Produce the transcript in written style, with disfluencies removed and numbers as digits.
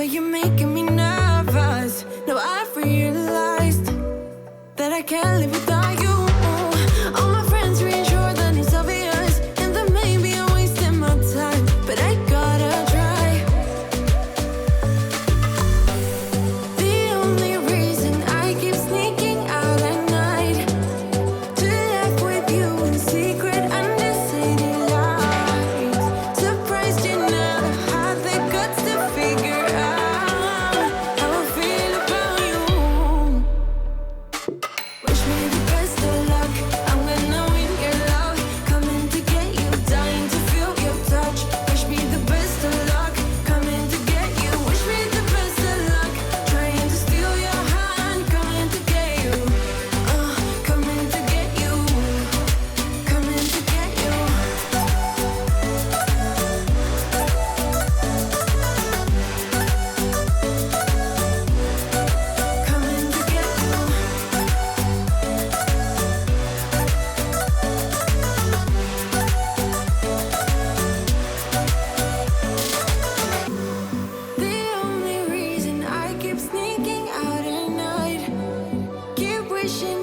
but you're making me nervous. Now I've realized that I can't live without you. All my friends reassure that it's obvious, and that maybe I'm wasting my time, but I gotta try. The only reason I keep sneaking out at night to laugh with you in secret under city lights. Surprised you never had the guts to figure out how I feel about you. Wish me the best of luck. I'm gonna win your love. Coming to get you, dying to feel your touch. Wish me the best of luck. Coming to get you. Wish me the best of luck. Trying to steal your hand. Coming to get you. Coming to get you. Coming to get you. Coming to get you. The only reason I keep sneaking out at night, keep wishing